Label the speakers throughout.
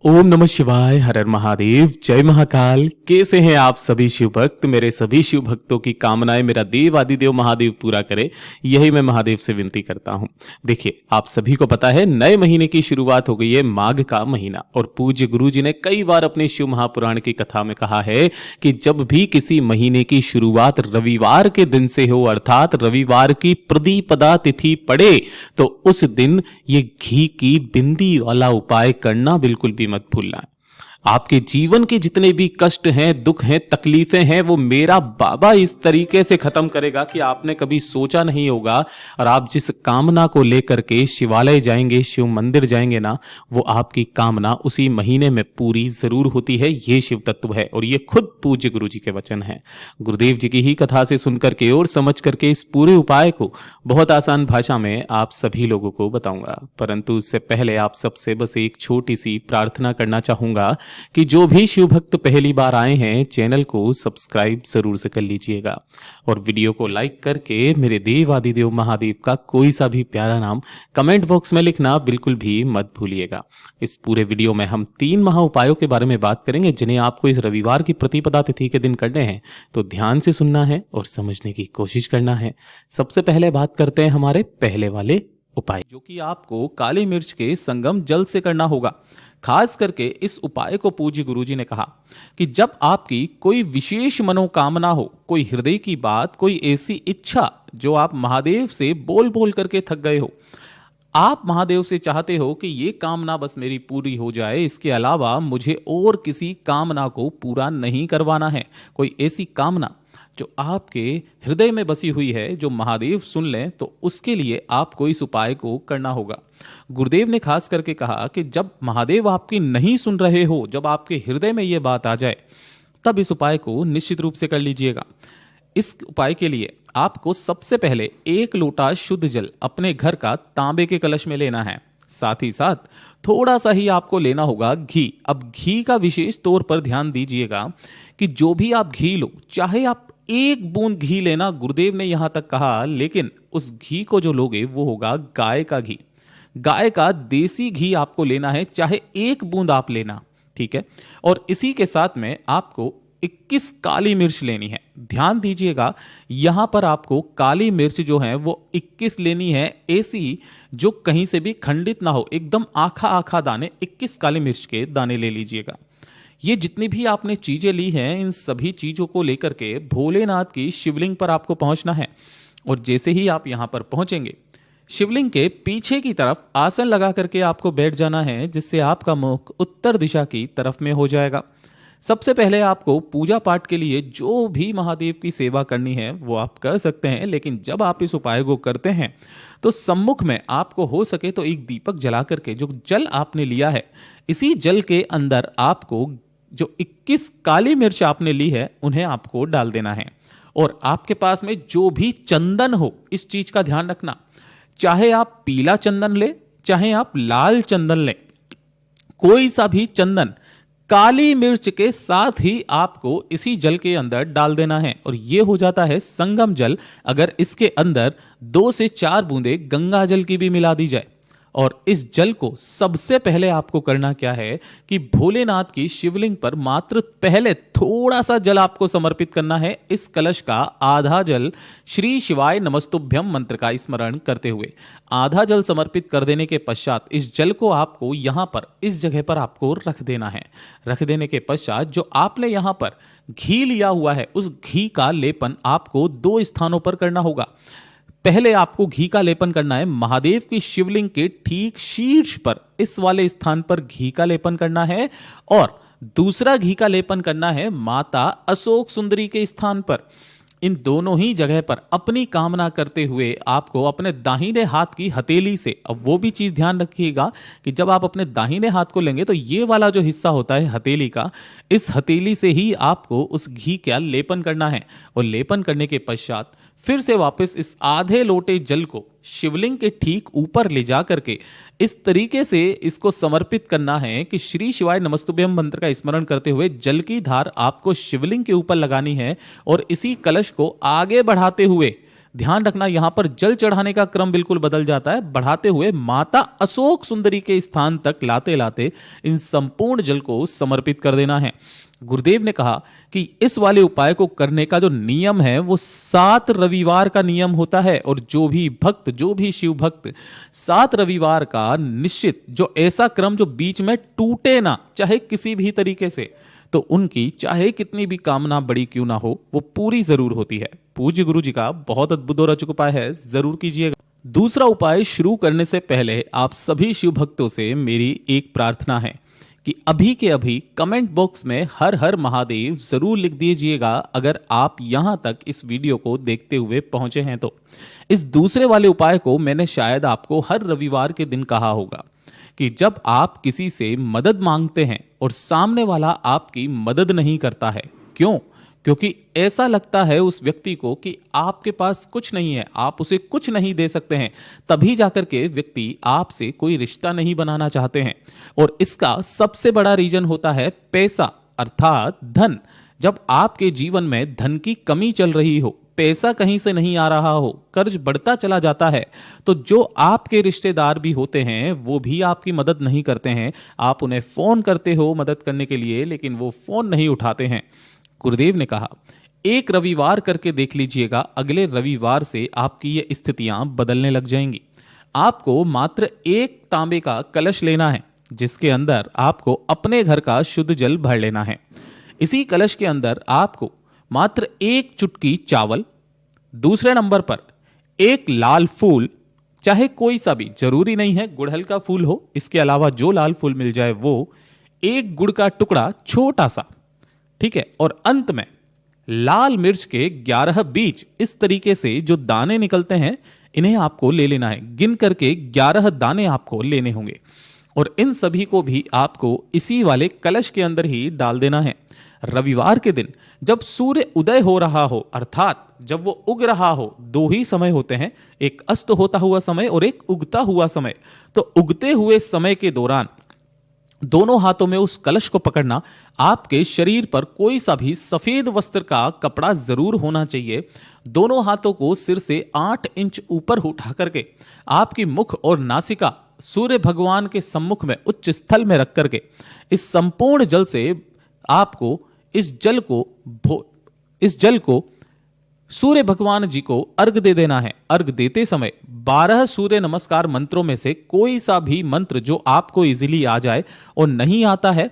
Speaker 1: ओम नमः शिवाय, हर हर महादेव, जय महाकाल। कैसे हैं आप सभी शिव भक्त? मेरे सभी शिव भक्तों की कामनाएं मेरा देव आदिदेव महादेव पूरा करे, यही मैं महादेव से विनती करता हूं। देखिए, आप सभी को पता है नए महीने की शुरुआत हो गई है, माघ का महीना। और पूज्य गुरु जी ने कई बार अपने शिव महापुराण की कथा में कहा है कि जब भी किसी महीने की शुरुआत रविवार के दिन से हो, अर्थात रविवार की प्रतिपदा तिथि पड़े, तो उस दिन ये घी की बिंदी वाला उपाय करना बिल्कुल भी मत भूलना। आपके जीवन के जितने भी कष्ट हैं, दुख हैं, तकलीफें हैं, वो मेरा बाबा इस तरीके से खत्म करेगा कि आपने कभी सोचा नहीं होगा। और आप जिस कामना को लेकर के शिवालय जाएंगे, शिव मंदिर जाएंगे ना, वो आपकी कामना उसी महीने में पूरी जरूर होती है। ये शिव तत्व है और ये खुद पूज्य गुरु जी के वचन है। गुरुदेव जी की ही कथा से सुनकर के और समझ करके इस पूरे उपाय को बहुत आसान भाषा में आप सभी लोगों को बताऊंगा। परंतु उससे पहले आप सबसे बस एक छोटी सी प्रार्थना करना चाहूंगा कि जो भी शिव भक्त पहली बार आए हैं, चैनल को सब्सक्राइब जरूर से कर लीजिएगा और वीडियो को लाइक करके मेरे देव आदिदेव महादेव का कोई सा भी प्यारा नाम कमेंट बॉक्स में लिखना बिल्कुल भी मत भूलिएगा। इस पूरे वीडियो में हम 3 महा उपायों के बारे में बात करेंगे जिन्हें आपको इस रविवार की प्रतिपदा तिथि के दिन करने हैं, तो ध्यान से सुनना है और समझने की कोशिश करना है। सबसे पहले बात करते हैं हमारे पहले वाले उपाय, जो कि आपको काली मिर्च के संगम जल से करना होगा। खास करके इस उपाय को पूज्य गुरुजी ने कहा कि जब आपकी कोई विशेष मनोकामना हो, कोई हृदय की बात, कोई ऐसी इच्छा जो आप महादेव से बोल बोल करके थक गए हो, आप महादेव से चाहते हो कि ये कामना बस मेरी पूरी हो जाए, इसके अलावा मुझे और किसी कामना को पूरा नहीं करवाना है, कोई ऐसी कामना जो आपके हृदय में बसी हुई है, जो महादेव सुन लें, तो उसके लिए आपको इस उपाय को करना होगा। गुरुदेव ने खास करके कहा कि जब महादेव आपकी नहीं सुन रहे हो, जब आपके हृदय में यह बात आ जाए, तब इस उपाय को निश्चित रूप से कर लीजिएगा। इस उपाय के लिए आपको सबसे पहले 1 लोटा शुद्ध जल अपने घर का तांबे के कलश में लेना है। साथ ही साथ थोड़ा सा ही आपको लेना होगा घी। अब घी का विशेष तौर पर ध्यान दीजिएगा कि जो भी आप घी लो, चाहे आप 1 बूंद घी लेना, गुरुदेव ने यहां तक कहा, लेकिन उस घी को जो लोगे वो होगा गाय का घी। गाय का देसी घी आपको लेना है, चाहे 1 बूंद आप लेना, ठीक है। और इसी के साथ में आपको 21 काली मिर्च लेनी है। ध्यान दीजिएगा, यहां पर आपको काली मिर्च जो है वो 21 लेनी है, ऐसी जो कहीं से भी खंडित ना हो, एकदम आखा आखा दाने, 21 काली मिर्च के दाने ले लीजिएगा। ये जितनी भी आपने चीजें ली हैं, इन सभी चीजों को लेकर के भोलेनाथ की शिवलिंग पर आपको पहुंचना है। और जैसे ही आप यहां पर पहुंचेंगे, शिवलिंग के पीछे की तरफ आसन लगा करके आपको बैठ जाना है, जिससे आपका मुख उत्तर दिशा की तरफ में हो जाएगा। सबसे पहले आपको पूजा पाठ के लिए जो भी महादेव की सेवा करनी है वो आप कर सकते हैं, लेकिन जब आप इस उपाय को करते हैं तो सम्मुख में आपको हो सके तो एक दीपक जला करके जो जल आपने लिया है, इसी जल के अंदर आपको जो 21 काली मिर्च आपने ली है उन्हें आपको डाल देना है। और आपके पास में जो भी चंदन हो, इस चीज का ध्यान रखना, चाहे आप पीला चंदन ले, चाहे आप लाल चंदन ले, कोई सा भी चंदन काली मिर्च के साथ ही आपको इसी जल के अंदर डाल देना है और यह हो जाता है संगम जल। अगर इसके अंदर 2 से 4 बूंदे गंगा जल की भी मिला दी जाए, और इस जल को सबसे पहले आपको करना क्या है कि भोलेनाथ की शिवलिंग पर मात्र पहले थोड़ा सा जल आपको समर्पित करना है। इस कलश का आधा जल श्री शिवाय नमस्तुभ्यम मंत्र का स्मरण करते हुए आधा जल समर्पित कर देने के पश्चात इस जल को आपको यहां पर इस जगह पर आपको रख देना है। रख देने के पश्चात जो आपने यहां पर घी लिया हुआ है, उस घी का लेपन आपको 2 स्थानों पर करना होगा। पहले आपको घी का लेपन करना है महादेव की शिवलिंग के ठीक शीर्ष पर, इस वाले स्थान पर घी का लेपन करना है, और दूसरा घी का लेपन करना है माता अशोक सुंदरी के स्थान पर। इन दोनों ही जगह पर अपनी कामना करते हुए आपको अपने दाहिने हाथ की हथेली से, अब वो भी चीज ध्यान रखिएगा कि जब आप अपने दाहिने हाथ को लेंगे तो ये वाला जो हिस्सा होता है हथेली का, इस हथेली से ही आपको उस घी का लेपन करना है। और लेपन करने के पश्चात फिर से वापस इस आधे लोटे जल को शिवलिंग के ठीक ऊपर ले जा करके इस तरीके से इसको समर्पित करना है कि श्री शिवाय नमस्तुभ्यम मंत्र का स्मरण करते हुए जल की धार आपको शिवलिंग के ऊपर लगानी है और इसी कलश को आगे बढ़ाते हुए ध्यान रखना, यहां पर जल चढ़ाने का क्रम बिल्कुल बदल जाता है, बढ़ाते हुए माता अशोक सुंदरी के स्थान तक लाते लाते इन संपूर्ण जल को समर्पित कर देना है। गुरुदेव ने कहा कि इस वाले उपाय को करने का जो नियम है वो 7 रविवार का नियम होता है, और जो भी शिव भक्त 7 रविवार का निश्चित जो ऐसा क्रम जो बीच में टूटे ना, चाहे किसी भी तरीके से, तो उनकी चाहे कितनी भी कामना बड़ी क्यों ना हो वो पूरी जरूर होती है। पूज्य गुरु जी का बहुत अद्भुत और अचूक उपाय है, जरूर कीजिएगा। दूसरा उपाय शुरू करने से पहले आप सभी शिव भक्तों से मेरी एक प्रार्थना है कि अभी के अभी कमेंट बॉक्स में हर हर महादेव जरूर लिख दीजिएगा, अगर आप यहां तक इस वीडियो को देखते हुए पहुंचे हैं तो। इस दूसरे वाले उपाय को मैंने शायद आपको हर रविवार के दिन कहा होगा कि जब आप किसी से मदद मांगते हैं और सामने वाला आपकी मदद नहीं करता है, क्यों? क्योंकि ऐसा लगता है उस व्यक्ति को कि आपके पास कुछ नहीं है, आप उसे कुछ नहीं दे सकते हैं, तभी जाकर के व्यक्ति आपसे कोई रिश्ता नहीं बनाना चाहते हैं। और इसका सबसे बड़ा रीजन होता है पैसा, अर्थात धन। जब आपके जीवन में धन की कमी चल रही हो, पैसा कहीं से नहीं आ रहा हो, कर्ज बढ़ता चला जाता है, तो जो आपके रिश्तेदार भी होते हैं वो भी आपकी मदद नहीं करते हैं। आप उन्हें फोन करते हो मदद करने के लिए, लेकिन वो फोन नहीं उठाते हैं। गुरुदेव ने कहा एक रविवार करके देख लीजिएगा, अगले रविवार से आपकी ये स्थितियां बदलने लग जाएंगी। आपको मात्र एक तांबे का कलश लेना है, जिसके अंदर आपको अपने घर का शुद्ध जल भर लेना है। इसी कलश के अंदर आपको मात्र एक चुटकी चावल, दूसरे नंबर पर एक लाल फूल, चाहे कोई सा भी, जरूरी नहीं है गुड़हल का फूल हो, इसके अलावा जो लाल फूल मिल जाए वो, एक गुड़ का टुकड़ा छोटा सा, ठीक है, और अंत में लाल मिर्च के 11 बीज, इस तरीके से जो दाने निकलते हैं इन्हें आपको ले लेना है। गिन करके 11 दाने आपको लेने होंगे, और इन सभी को भी आपको इसी वाले कलश के अंदर ही डाल देना है। रविवार के दिन जब सूर्य उदय हो रहा हो, अर्थात जब वो उग रहा हो, 2 ही समय होते हैं, एक अस्त होता हुआ समय और एक उगता हुआ समय। तो उगते हुए समय के दौरान दोनों हाथों में उस कलश को पकड़ना, आपके शरीर पर कोई सा भी सफेद वस्त्र का कपड़ा जरूर होना चाहिए। दोनों हाथों को सिर से 8 इंच ऊपर उठा करके आपकी मुख और नासिका सूर्य भगवान के सम्मुख में उच्च स्थल में रख करके इस संपूर्ण जल से आपको इस जल को सूर्य भगवान जी को अर्घ दे देना है। अर्घ देते समय 12 सूर्य नमस्कार मंत्रों में से कोई सा भी मंत्र जो आपको इजीली आ जाए, और नहीं आता है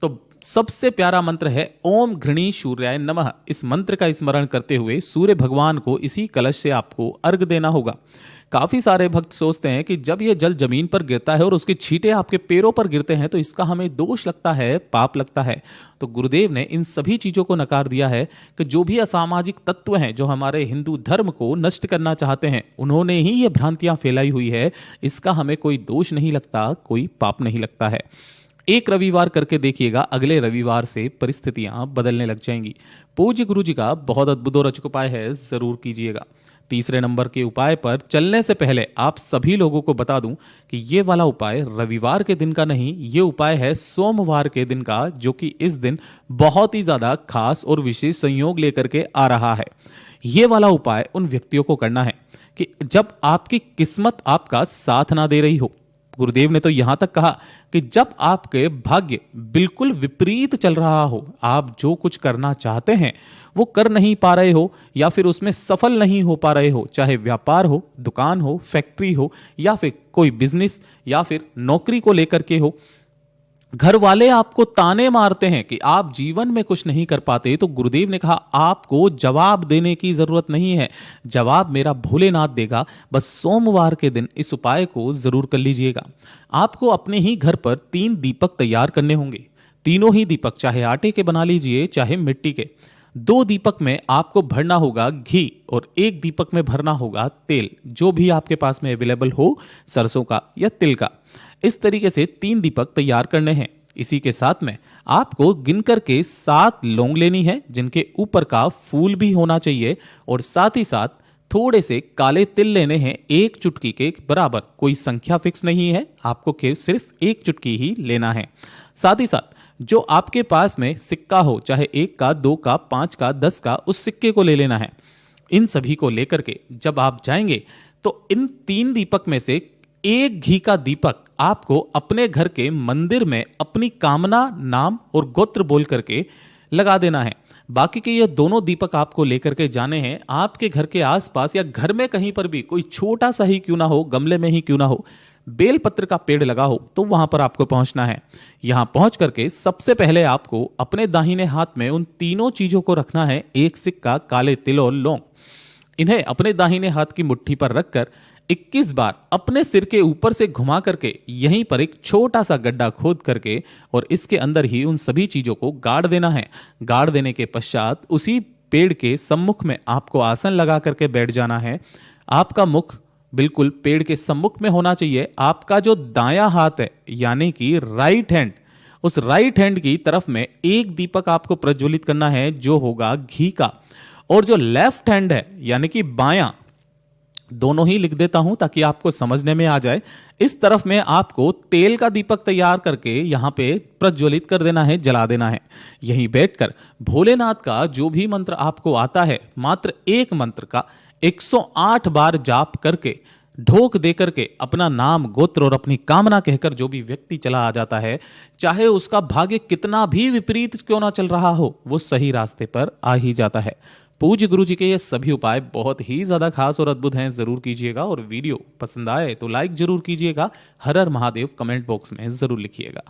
Speaker 1: तो सबसे प्यारा मंत्र है ओम घृणी सूर्याय नमः। इस मंत्र का स्मरण करते हुए सूर्य भगवान को इसी कलश से आपको अर्घ देना होगा। काफी सारे भक्त सोचते हैं कि जब यह जल जमीन पर गिरता है और उसके छींटे आपके पैरों पर गिरते हैं तो इसका हमें दोष लगता है, पाप लगता है। तो गुरुदेव ने इन सभी चीजों को नकार दिया है कि जो भी असामाजिक तत्व हैं जो हमारे हिंदू धर्म को नष्ट करना चाहते हैं, उन्होंने ही ये भ्रांतियां फैलाई हुई है। इसका हमें कोई दोष नहीं लगता, कोई पाप नहीं लगता है। एक रविवार करके देखिएगा, अगले रविवार से परिस्थितियां बदलने लग जाएंगी। पूज्य गुरु जी का बहुत अद्भुत और अचूक उपाय है, जरूर कीजिएगा। तीसरे नंबर के उपाय पर चलने से पहले आप सभी लोगों को बता दूं कि ये वाला उपाय रविवार के दिन का नहीं, ये उपाय है सोमवार के दिन का, जो कि इस दिन बहुत ही ज्यादा खास और विशेष संयोग लेकर के आ रहा है। ये वाला उपाय उन व्यक्तियों को करना है कि जब आपकी किस्मत आपका साथ ना दे रही हो। गुरुदेव ने तो यहां तक कहा कि जब आपके भाग्य बिल्कुल विपरीत चल रहा हो, आप जो कुछ करना चाहते हैं वो कर नहीं पा रहे हो, या फिर उसमें सफल नहीं हो पा रहे हो, चाहे व्यापार हो, दुकान हो, फैक्ट्री हो, या फिर कोई बिजनेस, या फिर नौकरी को लेकर के हो, घर वाले आपको ताने मारते हैं कि आप जीवन में कुछ नहीं कर पाते, तो गुरुदेव ने कहा आपको जवाब देने की जरूरत नहीं है, जवाब मेरा भोलेनाथ देगा। बस सोमवार के दिन इस उपाय को जरूर कर लीजिएगा। आपको अपने ही घर पर 3 दीपक तैयार करने होंगे। तीनों ही दीपक चाहे आटे के बना लीजिए चाहे मिट्टी के। 2 दीपक में आपको भरना होगा घी, और 1 दीपक में भरना होगा तेल, जो भी आपके पास में अवेलेबल हो, सरसों का या तिल का। इस तरीके से 3 दीपक तैयार करने हैं। इसी के साथ में आपको गिनकर के 7 लौंग लेनी है, जिनके ऊपर का फूल भी होना चाहिए, और साथ ही साथ थोड़े से काले तिल लेने हैं, 1 चुटकी के बराबर। कोई संख्या फिक्स नहीं है, आपको सिर्फ 1 चुटकी ही लेना है। साथ ही साथ जो आपके पास में सिक्का हो, चाहे 1 का, 2 का, 5 का, 10 का, उस सिक्के को ले लेना है। इन सभी को लेकर के जब आप जाएंगे तो इन 3 दीपक में से एक घी का दीपक आपको अपने घर के मंदिर में अपनी कामना, नाम और गोत्र बोल करके लगा देना है। बाकी के ये दोनों दीपक आपको लेकर के जाने हैं आपके घर के आसपास या घर में कहीं पर भी, कोई छोटा सा ही क्यों ना हो, गमले में ही क्यों ना हो, बेलपत्र का पेड़ लगा हो तो वहां पर आपको पहुंचना है। यहां पहुंच करके सबसे पहले आपको अपने दाहिने हाथ में उन तीनों चीजों को रखना है, एक सिक्का, काले तिल और लौंग। इन्हें अपने दाहिने हाथ की मुट्ठी पर रखकर 21 बार अपने सिर के ऊपर से घुमा करके यहीं पर एक छोटा सा गड्ढा खोद करके और इसके अंदर ही उन सभी चीजों को गाड़ देना है। गाड़ देने के पश्चात उसी पेड़ के सम्मुख में आपको आसन लगा करके बैठ जाना है। आपका मुख बिल्कुल पेड़ के सम्मुख में होना चाहिए। आपका जो दायां हाथ है यानी कि राइट हैंड, उस राइट हैंड की तरफ में एक दीपक आपको प्रज्वलित करना है जो होगा घी का, और जो लेफ्ट हैंड है यानी कि बायां, दोनों ही लिख देता हूं ताकि आपको समझने में आ जाए। इस तरफ में आपको तेल का दीपक तैयार करके यहां पे प्रज्वलित कर देना है, जला देना है। यहीं बैठकर भोलेनाथ का जो भी मंत्र आपको आता है, मात्र एक मंत्र का 108 बार जाप करके ढोक दे करके अपना नाम, गोत्र और अपनी कामना कहकर जो भी व्यक्ति चला आ जाता है, चाहे उसका भाग्य कितना भी विपरीत क्यों ना चल रहा हो, वो सही रास्ते पर आ ही जाता है। पूज्य गुरु जी के ये सभी उपाय बहुत ही ज्यादा खास और अद्भुत हैं, जरूर कीजिएगा। और वीडियो पसंद आए तो लाइक जरूर कीजिएगा। हर हर महादेव कमेंट बॉक्स में जरूर लिखिएगा।